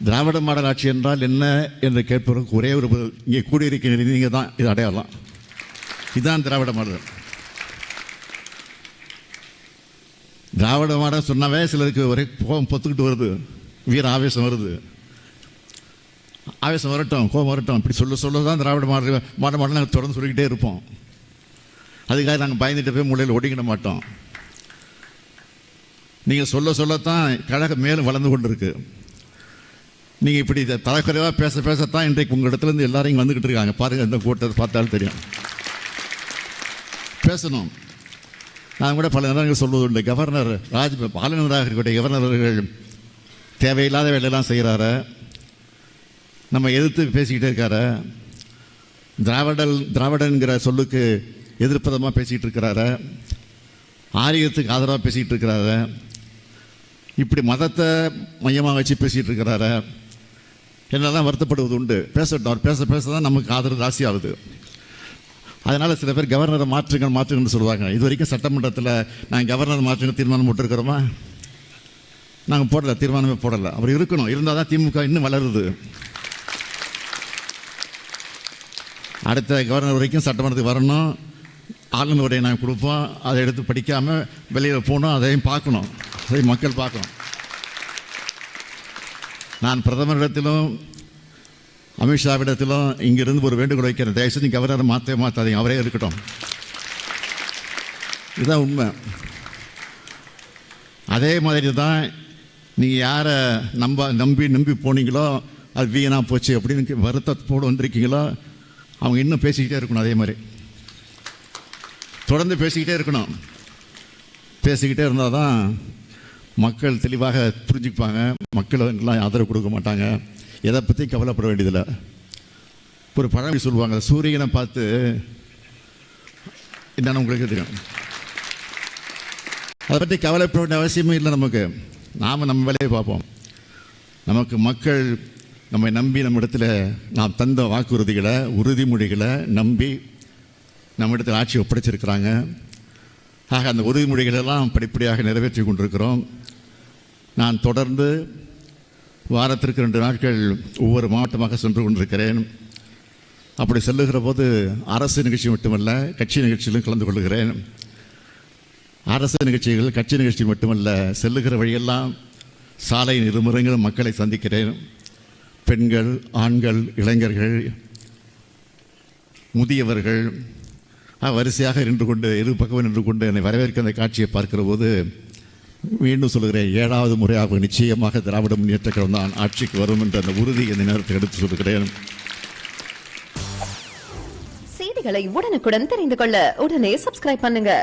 திராவிட model ஆட்சி என்றால் என்ன என்று கேட்பதற்கு ஒரே ஒரு இங்கே கூடியிருக்கிற நீங்கள் தான் இது அடையாளம். இதுதான் திராவிட மாடல். திராவிட மாடல் சொன்னாவே சிலருக்கு ஒரே கோபம் பொத்துக்கிட்டு வருது, வீர ஆவேசம் வருது. ஆவேசம் வரட்டும், கோபம் வரட்டும், இப்படி சொல்ல தான் திராவிட மாடல் நாங்கள் தொடர்ந்து சொல்லிக்கிட்டே இருப்போம். அதுக்காக நாங்கள் பயந்துட்டு போய் மூலையில் ஒடிக்கிட மாட்டோம். நீங்கள் சொல்லத்தான் கழகம் மேலும் வளர்ந்து கொண்டு இருக்கு. நீங்கள் இப்படி தலைக்குறைவாக பேசத்தான் இன்றைக்கு உங்கள் இடத்துலேருந்து எல்லாரும் இங்கே வந்துக்கிட்டு இருக்காங்க. பாருங்கள், இந்த கூட்டத்தை பார்த்தாலும் தெரியும். பேசணும். நான் கூட பல நேரங்கள் சொல்வது உண்டு, கவர்னர் ஆளுநராக இருக்கக்கூடிய கவர்னர் அவர்கள் தேவையில்லாத வேலையெல்லாம் செய்கிறாரு, நம்ம எதிர்த்து பேசிக்கிட்டே இருக்காரு, திராவிடங்கிற சொல்லுக்கு எதிர்ப்பதமாக பேசிக்கிட்டு இருக்கிறாரு, ஆரியத்துக்கு ஆதரவாக பேசிக்கிட்டு இருக்கிறாரு, இப்படி மதத்தை மையமாக வச்சு பேசிகிட்டு இருக்கிறாரு. என்னெல்லாம் வருத்தப்படுவது உண்டு. பேசட்டும், அவர் பேச தான் நமக்கு ஆதரவு ராசி ஆகுது. அதனால் சில பேர் கவர்னரை மாற்றுங்கன்னு சொல்லுவாங்க. இது வரைக்கும் சட்டமன்றத்தில் நாங்கள் கவர்னர் மாற்றுங்க தீர்மானம் போட்டிருக்கிறோமா? நாங்கள் போடலை, தீர்மானமே போடலை. அவர் இருக்கணும், இருந்தால் தான் திமுக இன்னும் வளருது. அடுத்த கவர்னர் வரைக்கும் சட்டமன்றத்துக்கு வரணும், ஆளுநர் உரையை நாங்கள் கொடுப்போம். அதை எடுத்து படிக்காமல் வெளியில் போகணும், அதையும் பார்க்கணும், அதை மக்கள் பார்க்கணும். நான் பிரதமரிடத்திலும் அமித்ஷாவிடத்திலும் இங்கிருந்து ஒரு வேண்டுகோள் வைக்கிறேன், தயவுசெய்து கவர்னரை மாற்றாதீங்க, அவரே இருக்கட்டும். இதுதான் உண்மை. அதே மாதிரி தான் நீங்கள் யாரை நம்பி போனீங்களோ அது வீணாக போச்சு அப்படின்னு வருத்தத்தோடு வந்திருக்கீங்களோ அவங்க இன்னும் பேசிக்கிட்டே இருக்கணும். அதே மாதிரி தொடர்ந்து பேசிக்கிட்டே இருக்கணும். பேசிக்கிட்டே இருந்தால் தான் மக்கள் தெளிவாக புரிஞ்சுப்பாங்க. மக்கள் எல்லாம் ஆதரவு கொடுக்க மாட்டாங்க. எதை பற்றியும் கவலைப்பட வேண்டியதில்லை. ஒரு பழமொழி சொல்லுவாங்க, சூரியனை பார்த்து என்னென்னு உங்களுக்கு தெரியும், அதை பற்றி கவலைப்பட வேண்டிய அவசியமே இல்லை. நாம் நம்ம வேலையை பார்ப்போம். நமக்கு மக்கள் நம்மை நம்பி நம்ம இடத்துல நாம் தந்த வாக்குறுதிகளை உறுதிமொழிகளை நம்பி நம்ம இடத்துல ஆட்சி ஒப்படைச்சிருக்கிறாங்க. ஆக அந்த உறுதிமொழிகளெல்லாம் படிப்படியாக நிறைவேற்றி கொண்டிருக்கிறோம். நான் தொடர்ந்து வாரத்திற்கு 2 நாட்கள் ஒவ்வொரு மாவட்டமாக சென்று கொண்டிருக்கிறேன். அப்படி செல்லுகிற போது அரசு நிகழ்ச்சி மட்டுமல்ல, கட்சி நிகழ்ச்சியிலும் கலந்து கொள்கிறேன். அரசு நிகழ்ச்சிகள், கட்சி நிகழ்ச்சி மட்டுமல்ல, செல்லுகிற வழியெல்லாம் சாலையின் இருமுறைகளும் மக்களை சந்திக்கிறேன். பெண்கள், ஆண்கள், இளைஞர்கள், முதியவர்கள் வரிசையாக நின்று கொண்டு இரு பக்கமும் நின்று கொண்டு என்னை வரவேற்க அந்த காட்சியை பார்க்கிற போது மீண்டும் சொல்கிறேன், 7வது முறையாக நிச்சயமாக திராவிட முன்னேற்ற கழகம் தான் ஆட்சிக்கு வரும் என்ற அந்த உறுதி இந்த நேரத்தில் எடுத்து சொல்கிறேன். செய்திகளை உடனுக்குடன் தெரிந்து கொள்ள உடனே சப்ஸ்கிரைப் பண்ணுங்க.